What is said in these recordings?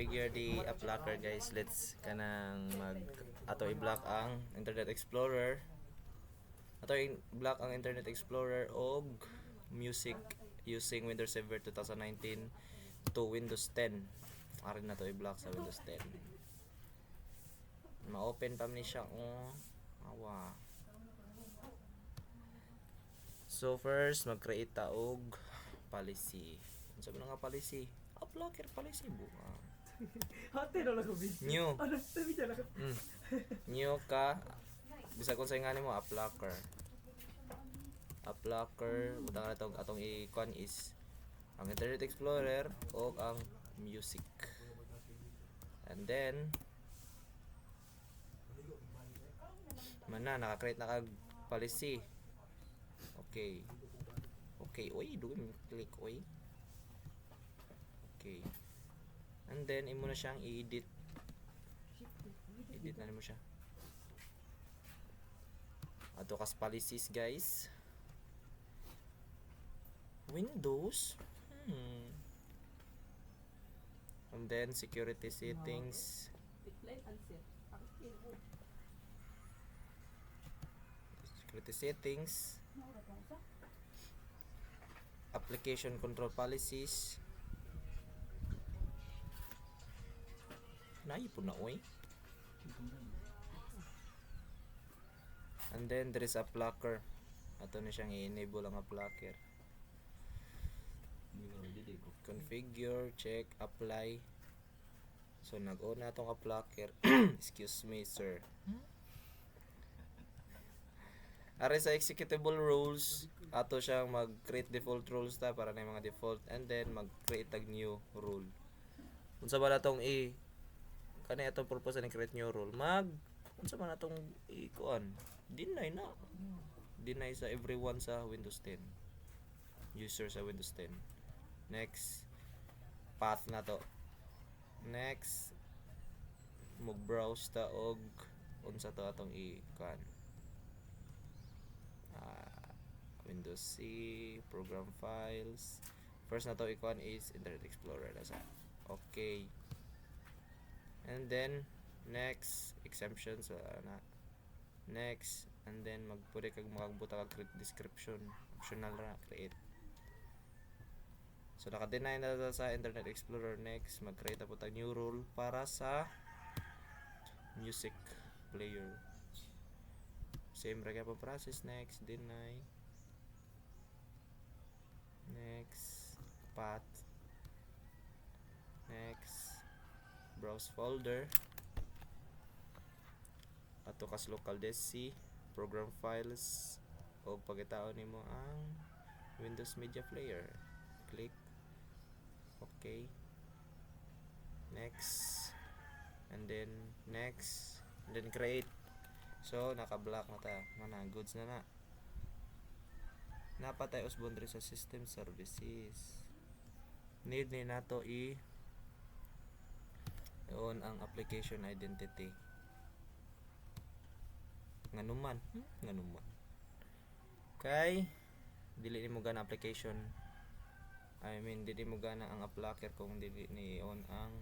Figure the uplocker guys, let's kanang mag ato i-block ang Internet Explorer. Ato i-block ang Internet Explorer og music using Windows Server 2019 to Windows 10. Arin na to i-block sa Windows 10. Ma-open pa ni siya awa. So first mag-create ta og policy. Unsa man nga policy? Uplocker policy buang. Hati na lang ko video. New. Ano, sabi niya lang. New ka bisa kung sa nga nimo uplocker. Uplocker utang na tong atong i-con is ang Internet Explorer o ang music. And then naka-create na kag policy. Okay. Okay, oy, dugon click oy. Okay. And then imo na siyang i-edit. Edit na mo siya. Ato kas policies guys. Windows. And then security settings. Security settings. Application control policies. Naipon na oy. And then there is a blocker. Ato na siyang i-enable ang blocker. Configure, check, apply. So nag-on na itong blocker. Excuse me sir. Are sa executable rules, ato siyang mag-create default rules ta para na yung mga default, and then mag-create tag new rule. Unsa ba natong kanay atong purpose ni create new rule? Unsa man natong i-kuan? Deny na. Deny sa everyone sa Windows 10. User sa Windows 10. Next, path na to. Next, mag-browse ta og unsa to atong i-kuan. Windows C, program files. First na to i-kuan is Internet Explorer nasa. Okay. And then next, exemptions na. Next, and then magpuri kag makagbuta kag create description. Optional ra create. So naka-deny na sa Internet Explorer. Next, mag-create po tag new rule para sa music player. Same ra pa process. Next, deny. Next, path. Next, browse folder. Ato kas local disk C, program files, o pagkataon nimo ang Windows Media Player. Click. Okay. Next. And then next. And then create. So naka-block na ta. Mana goods na. Napatay usbon diri sa system services. Need ni nato on ang application identity. Nganuman. Okay. Dili nimo gana application. Dili mo gana ang uplocker kung dili ni on ang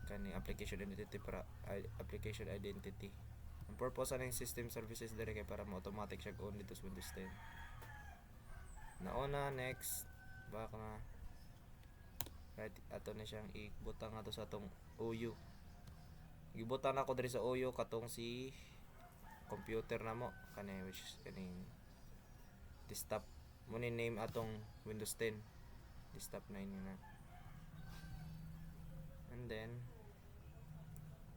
kani application identity para application identity. Ang purpose ng system services dire kay para mo-automatic siya on dito sa Windows 10. Nauna next back na right ato na siyang ibutang ato sa atong OU. Gibutang na ko diri sa OU katong si computer na mo kani which is kaning desktop mo ni name atong Windows 10 desktop 9 na. And then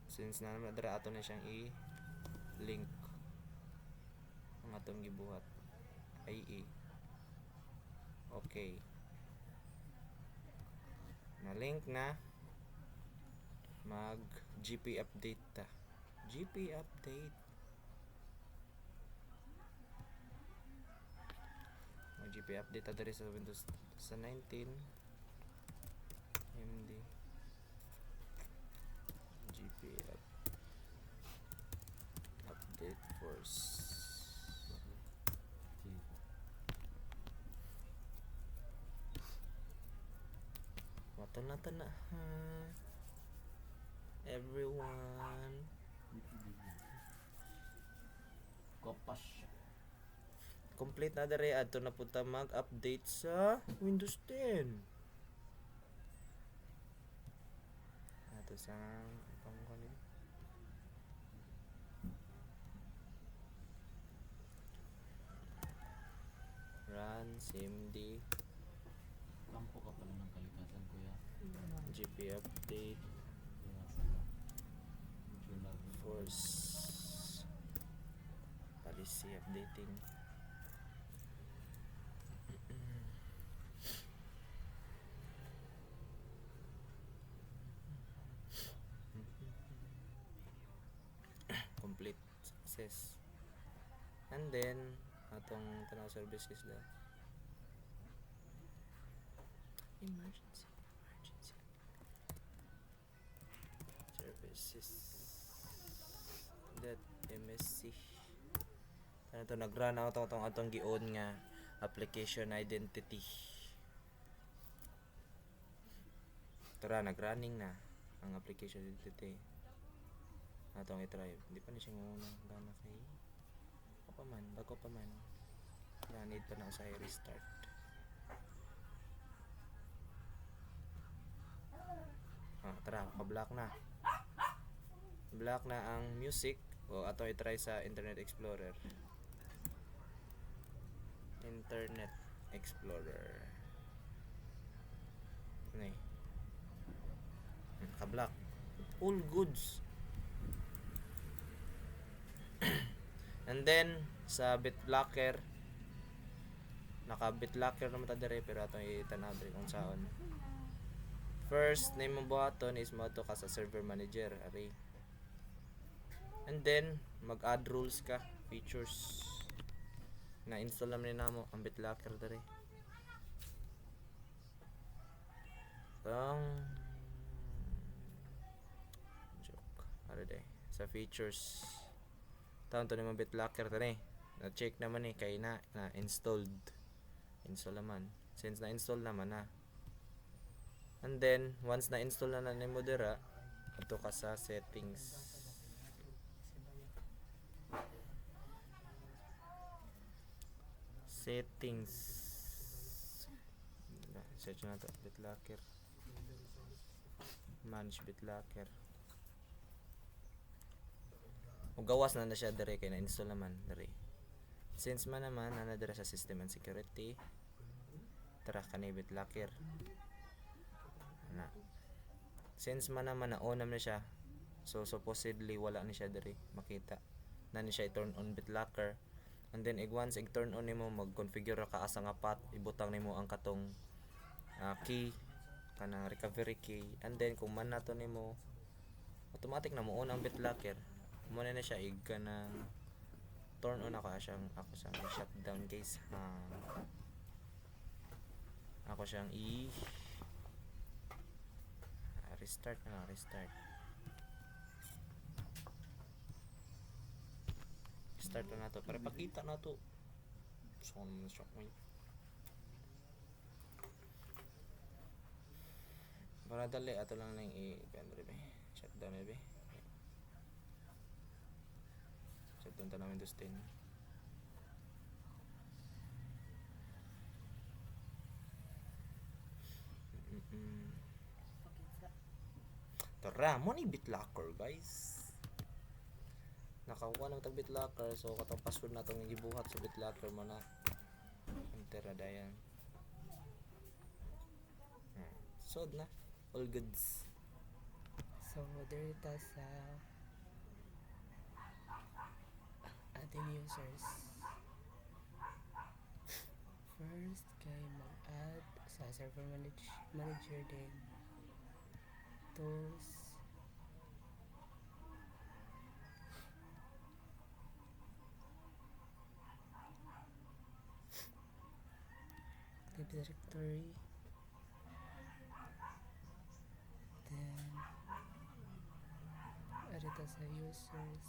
since na naman dira ato na siyang link ang atong gibuhat IE. Okay, na link na, mag GP update ta. GP update, mag GP update ta diri sa Windows sa 19 MD GP update force. Matay Install na ta na ha. Everyone. Kopas. Complete na dere adto na punta mag-update sa Windows 10. Ato sa pangkuan. Run cmd Kampo ka pala ng kalikasan, kuya. gp update Kaya sana. Medyo lag. force policy updating. Complete success. And then atong tanaw services na emergency services that MSC ano to nag-run out atong gion nga application identity. Tara nag-running na ang application identity atong i-try. Hindi pa ni siya muna gana kay bago pa man need pa na ako sa i-restart. Tara pa-block na ang music o ato i-try sa Internet Explorer. Ni ka-block all goods. And then sa BitBlocker naka-BitLocker naman ta dire pero atong itanaw dire kung saon. First name mo buhaton is mo to ka sa server manager ari. And then mag-add rules ka, features. Na-install naman namo ang BitLocker dire. Joke. Ara day sa features. Taon to naman BitLocker tani. Na-check naman kay na installed. Install naman. Since na-install naman na. And then once na-install na nimo dira, ato ka sa settings. Search na to BitLocker. Manage BitLocker. O gawas na siya dire kay na-install naman dire. Since man naman na dire sa system and security, tara ka ni BitLocker. Na. Since man naman na-on naman siya, so supposedly wala ni siya dire makita. Na ni siya i-turn on BitLocker. And then once i-turn on nimo mag-configure ka asa nga path, ibutang nimo ang katong key kanang recovery key. And then kung man nato nimo automatic na mo on ang BitLocker. Mo na siya na turn on ako siyang shutdown guys. Ako siyang restart na start na to para pakita na to. So naman shock mo. Para dali ato lang nang i-pendrive shutdown maybe. Shutdown ta namin Windows 10. Tara, mo ni BitLocker guys. Nakakuha ng BitLocker, so katong password na itong gibuhat sa BitLocker mo na enter na dayan. So na, all goods. So, there ta sa ating users. First, kay mag-add sa server manager din. Tools. Active Directory. Then, arita sa users.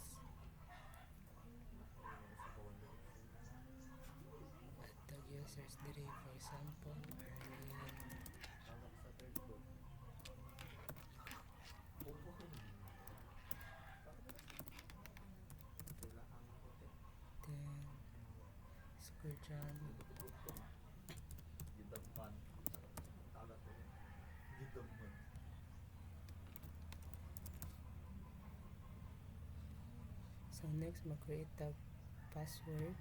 At tag users diri, for example, Arlene. Uncle John. Gidaman. Tagat ko. Gidaman. So next, mag-create tag password.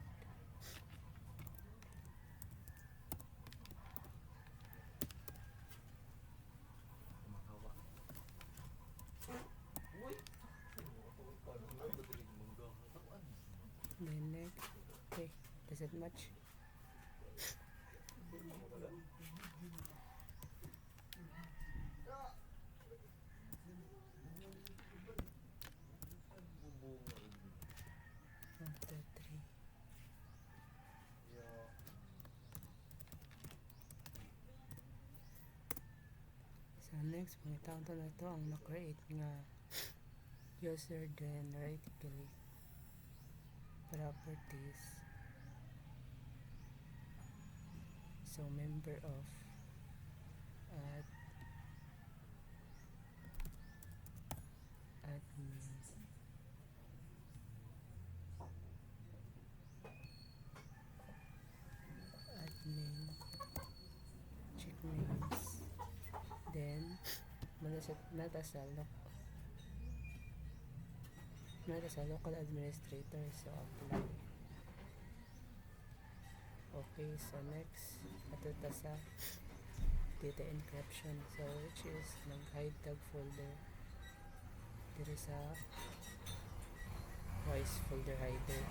Makawa. Uy! Then next, okay, does it match? One, two, three. So next, pangitawag to na ito ang na-create nga user, then right click properties. So member of add admin check names, then nata sa local administrator, so apply. Okay, so next ato ta sa data encryption, so which is nag-hide tag folder diri sa voice folder hider.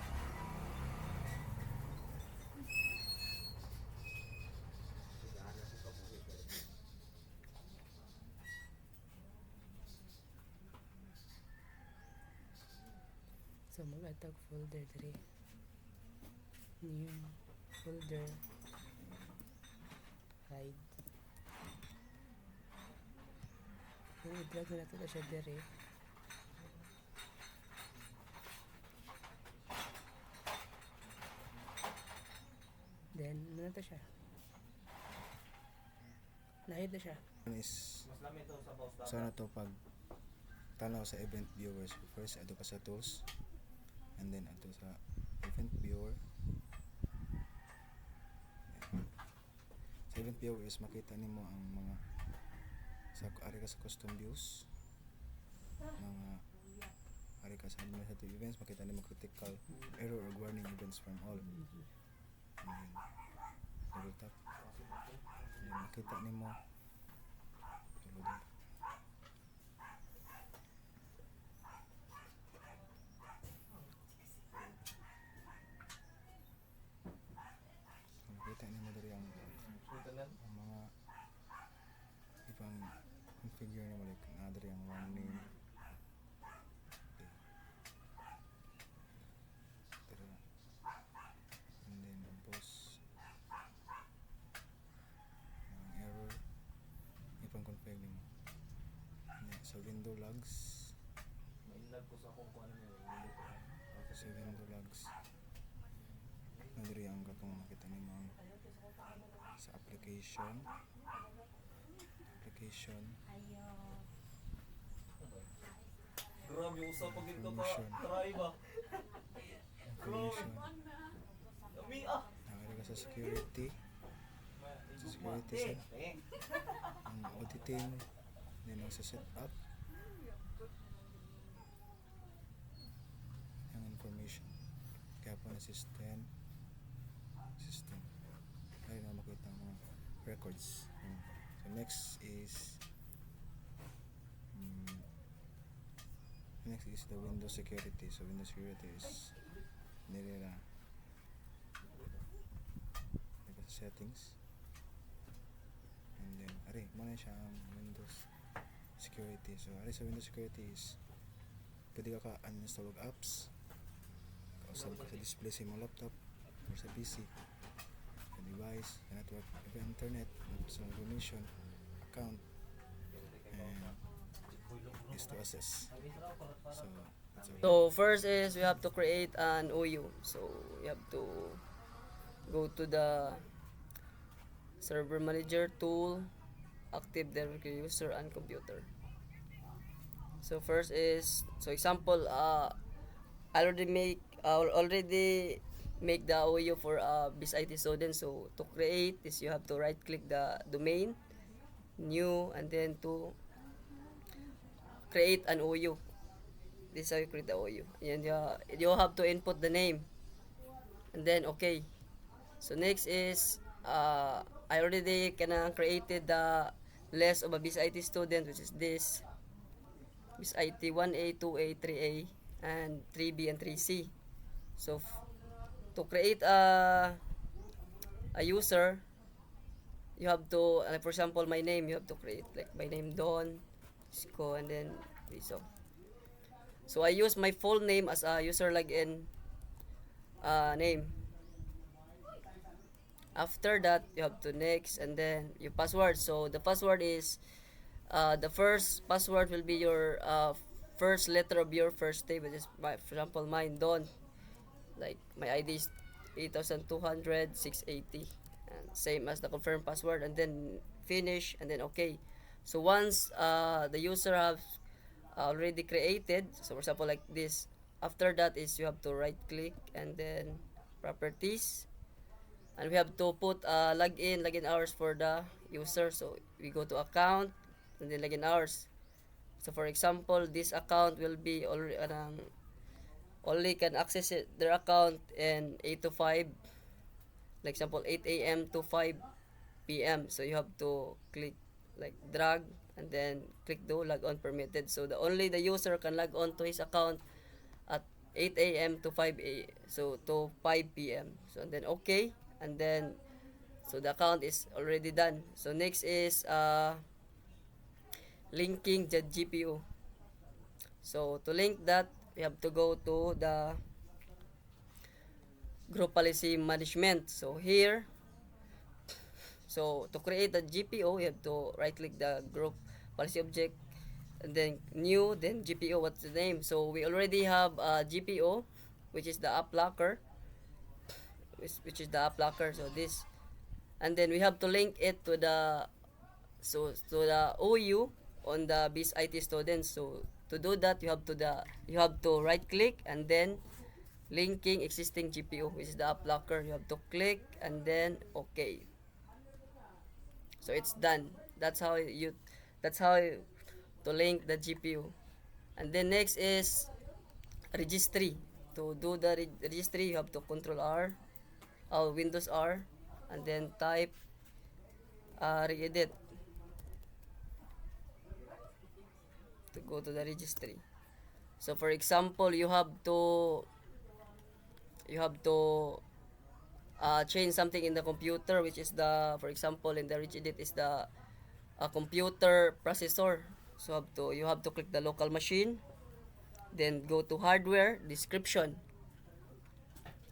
So mag-add tag folder diri, new folder hide, then i-drag na nato siya diri. Then ano na to siya, na-hide na siya. Is Mas lamit to sa post so na to pag tanaw sa event viewers. First ato ka sa tools, and then ato sa event viewer. Sa event viewer is makita nimo ang mga sa ari ka sa custom views, mga ari ka sa administrative events, makita nimo critical error or warning events from all, and then double tap, and then makita nimo makita nimo diri ang mga ibang configure nimo, like another yung warning. Tara. And then tapos ang error ipang config nimo. Yeah, sa window logs, Mainlag ko sa akong kuan niyo. sa window logs nadiri ang katong makita nimo ang sa application Grabe usa pag ito ka. Information. Try ba? information Ami ah. nakari ka sa security set, ang auditing, then ang sa setup, ang information kaya po na system ay na makita ang mga records. So next is the Windows security. So Windows security is nilira sa settings, and then ari mo na siya ang Windows security. So ari sa Windows security is pwede ka uninstall og apps, kausap ka sa display sa imong laptop or sa PC, sa device, sa network, sa internet, sa information account, and is to access. So that's all. So first is we have to create an OU. So you have to go to the server manager tool, active directory user and computer. So first is, so example, I already make the OU for BIS IT student. So to create this, you have to right click the domain, new, and then to create an OU. This is how you create the OU. And you have to input the name, and then okay. So next is I already created the list of a BIS IT student, which is this BIS IT 1A, 2A, 3A, and 3B and 3C. So to create a user, you have to for example my name, you have to create like my name Don Isko and then Rizzo. So I use my full name as a user login name. After that, you have to next and then your password. So the password is the first password will be your first letter of your first name, which is for example mine Don. Like my ID is 8200 680, and same as the confirm password, and then finish and then okay. So once the user have already created, so for example like this, after that is you have to right click and then properties, and we have to put login hours for the user. So we go to account and then login hours. So for example, this account will be only can access their account in 8 to 5, like example 8 a.m. to 5 p.m. So you have to click like drag and then click do log on permitted. So the user can log on to his account at 8 a.m. to 5 p.m. So and then okay, and then so the account is already done. So next is linking the GPU. So to link that, we have to go to the group policy management. So here, so to create a GPO, you have to right click the group policy object and then new, then GPO, what's the name? So we already have a GPO, which is the app locker, so this, and then we have to link it to the OU on the BIS IT students. So to do that, you have to right click and then linking existing GPU, which is the app locker. You have to click and then okay. So it's done. That's how to link the GPU. And then next is registry. To do the registry, you have to Control R, Windows R, and then type re-edit to go to the registry. So for example, you have to change something in the computer, which is for example in the regedit is the computer processor. So you have to click the local machine, then go to hardware description,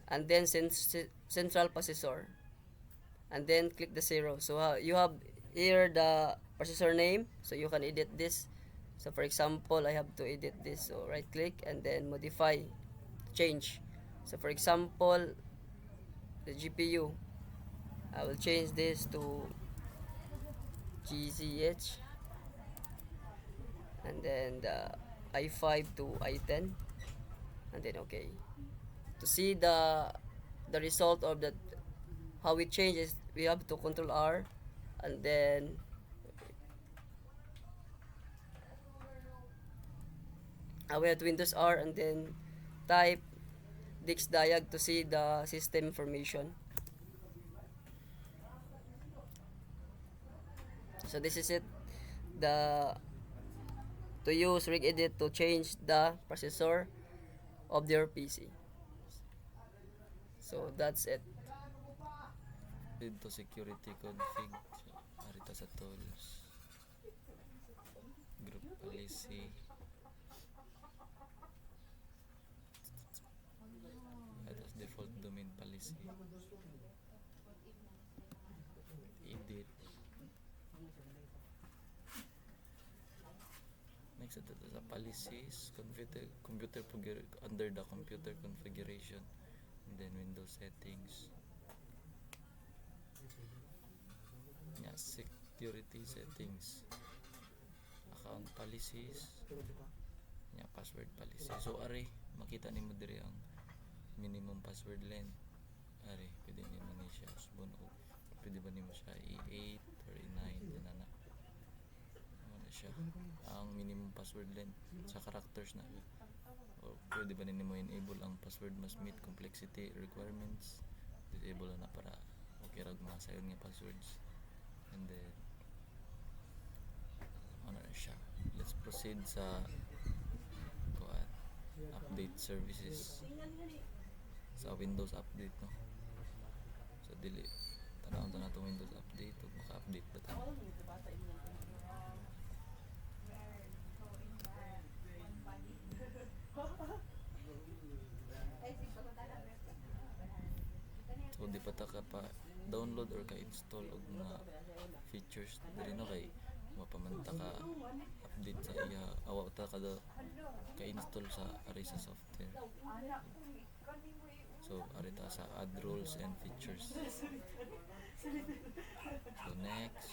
and then central processor, and then click the 0. So you have here the processor name, so you can edit this. So for example, I have to edit this, so right click and then modify, change. So for example, the GPU, I will change this to GZH, and then the i5 to i10, and then okay. To see the result of that, how it changes, we have to Control R, and then we have to Windows R and then type DixDiag to see the system information. So this is it, to use regedit to change the processor of your PC. So that's it. Dito security config. So, arita sa tools. Group policy. Atas default domain policy. Edit. Next, ito sa policies. Under the computer configuration. And then Windows settings. Yeah, security settings, account policies, yeah, password policy. So are makita nimo diri ang minimum password length, Ari, pwede naman ni siya usbon o pwede ba nimo siya i8 or i9 din na ano na siya ang minimum password length sa characters na o pwede ba nimo enable ang password must meet complexity requirements, disable na para okay rag mga sayon nga passwords. And then ano na siya, let's proceed sa kuan update services sa Windows update, no? So dili tanawon ta nato Windows update ug maka-update ba ta. So di pa ta ka pa download or ka-install og mga features diri, no, kay mapamanta ka update sa iya awa ta kada ka-install sa ari sa software. So ari ta sa add roles and features. So next.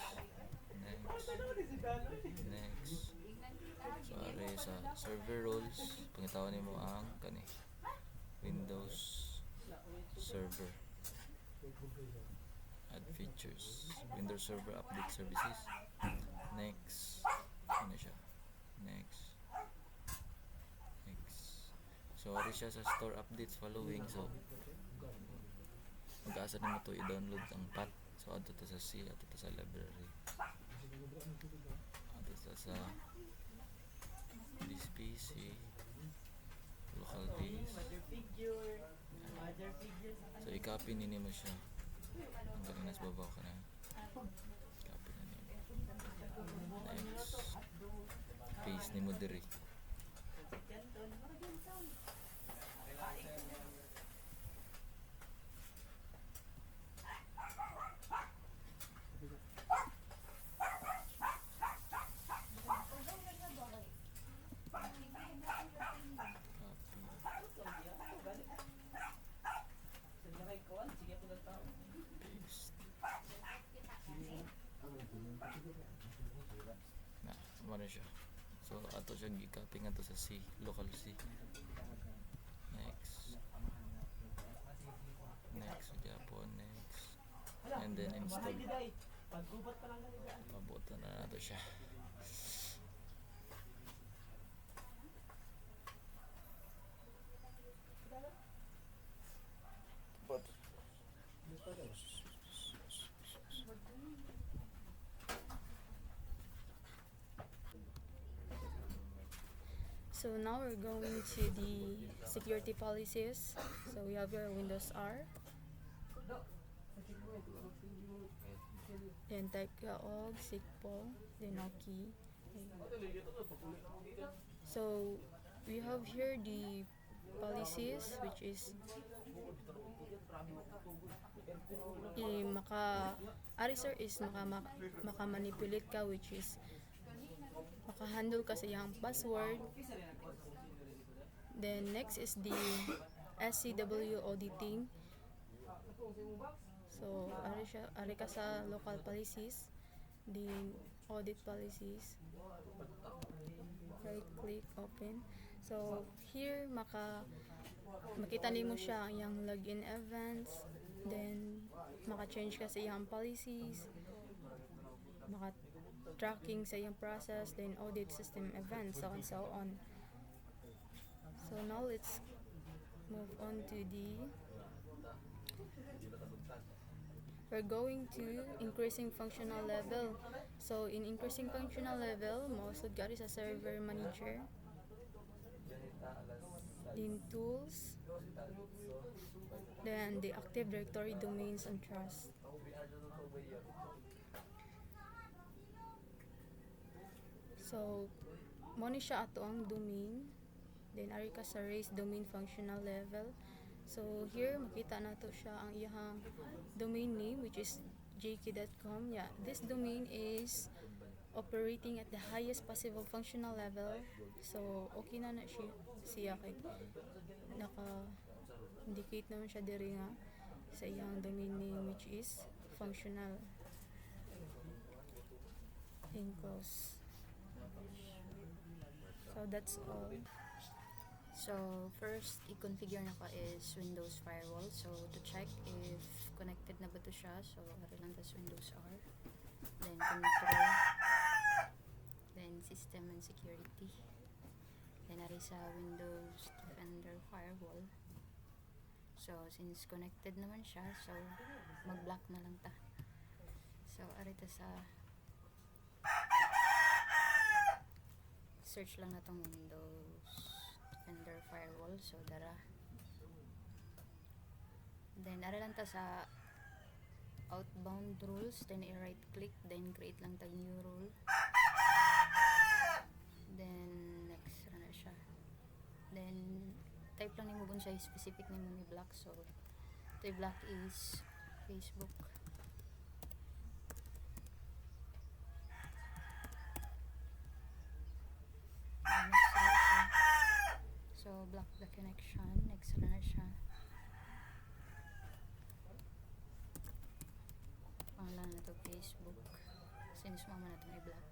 So ari sa server roles, pangitawan nimo ang kani Windows Server. Add features, Windows Server update services. Next. Ano siya? Next. So ari siya sa store updates following. So mag-asa nimo to i-download ang path. So adto ta sa C, adto ta sa library. Adto ta sa this PC, local disk. So i-copy nimo siya. Ang kanina sa babaw ka na. Copy na nimo. Next. Paste nimo diri. Na, ano siya. So ato siya gi-copy nga to sa C, local C. Next sa Japan, next. And then install. Pabutan na nato siya. So now we're going to the security policies. So we have your Windows R. Then type kaog, sigpo, then okay. So we have here the policies, which is Arisar is maka-manipulate ka, which is maka-handle ka sa iyang password. Then next is the SCW auditing. So ari ka sa local policies, the audit policies. Right click, open. So here makita nimo siya ang iyang login events, then maka-change ka sa iyang policies, maka-tracking sa iyang process, then audit system events, so and so on. So now let's move on to we're going to increasing functional level. So in increasing functional level, most of God is a server manager. Then tools, then the Active Directory domains and trust. So mo ni siya ato ang domain, then ari ka sa raise domain functional level. So here makita nato siya ang iyang domain name, which is jk.com. Yeah, this domain is operating at the highest possible functional level. So okay na siya kay naka-indicate naman siya diri nga sa iyang domain name, which is functional. And close. So that's all. So, first, i-configure na ko is Windows Firewall. So, to check if connected na ba to siya. So, ari lang tas Windows R. Then, control. Then, system and security. Then, ari sa Windows Defender Firewall. So, since connected naman siya, so, mag-block na lang ta. So, ari ta sa search lang na tong Windows Defender Firewall. So, dara. Then, ari lang ta sa outbound rules. Then, i-right click. Then, create lang tag new rule. Then, next na siya. Then, type lang nimo kung siya specific nimo ni block. So, ito block is Facebook. Then, next na siya. So, block the connection. Next na siya. Pangalan na to Facebook. Since mama na itong i-block.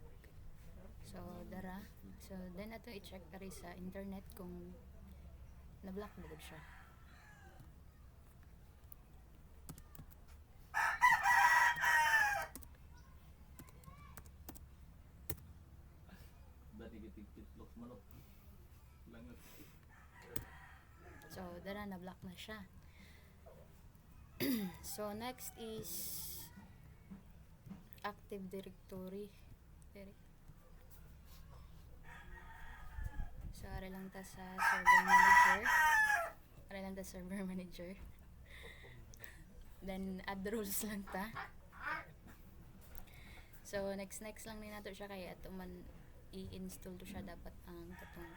So, dara. So, then ato i-check kari sa internet kung na-block bagod siya. So, dara na-block na siya. So, next is Active Directory. So, ari lang ta sa server manager. Ari lang ta server manager. Then, add rules lang ta. So, next lang ni nato siya kaya ato man i-install to siya dapat ang katong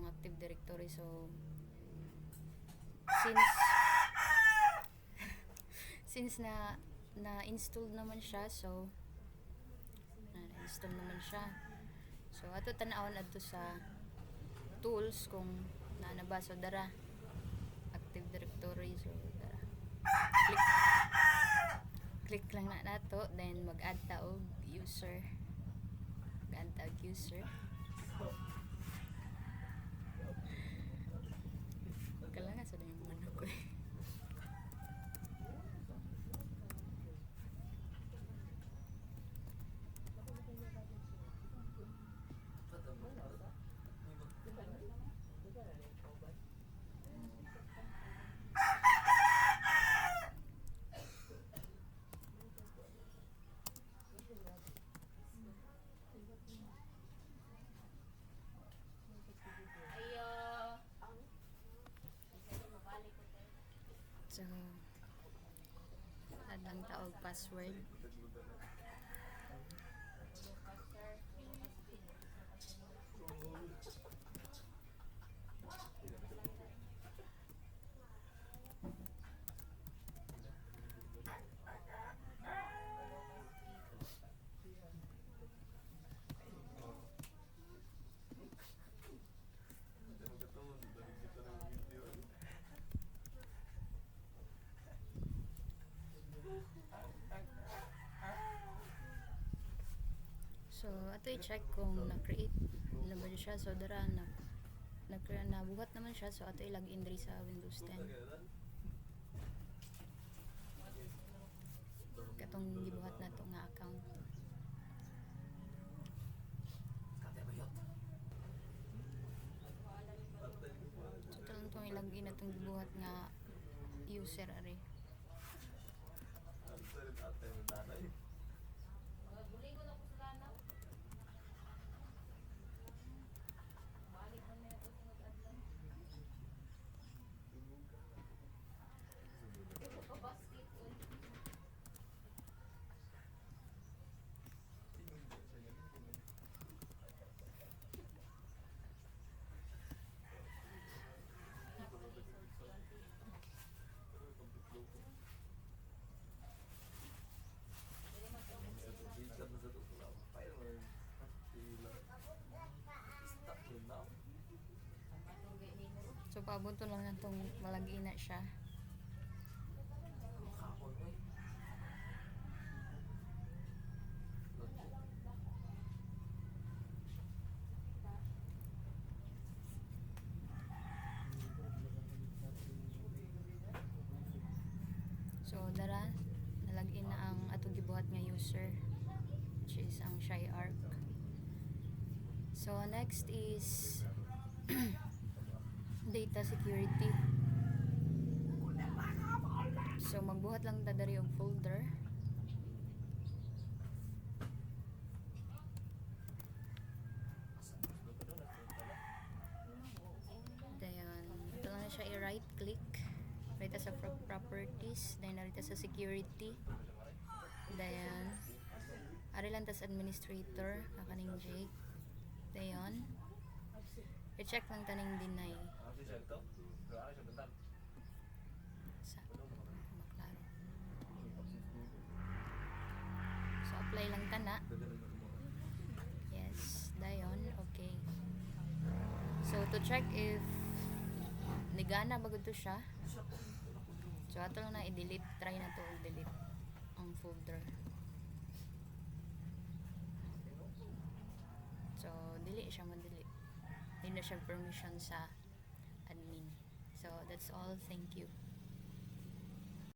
Active Directory. So, since na-install naman siya, so na-install naman siya. So, ato tanawon adto sa tools kung na ba. So, dara Active Directory. So, dara click lang na nato, then mag-add ta og user. Mag-add ta og user. Kailangan sa yung ano ko eh. So, add lang ta og password. So, ato i-check kung na-create na ba siya. So, dara nabuhat naman siya. So, ato i-login diri sa Windows 10. Katong gibuhat na to nga account. So, ito lang itong i-login na itong gibuhat nga user ari. So, paabunto lang na itong malagi na siya. So dara nalagin na ang atong gibuhat nga user, which is ang ShyArc. So next is data security. So magbuhat lang ta diri og folder. Dayon, ito lang na siya i-right click. Rita sa properties, then narita sa security. Dayon, ari lang tas administrator, kakaning Jake. Dayon, i-check lang taning deny. Sa, maklaro. So, apply lang tana. Yes, dayon, okay. So, to check if nigana ba to siya. So, ato lang na i-delete. Try na to i-delete ang folder. So, delete siya mo-delete. Hindi na siya permission sa admin. So, that's all. Thank you.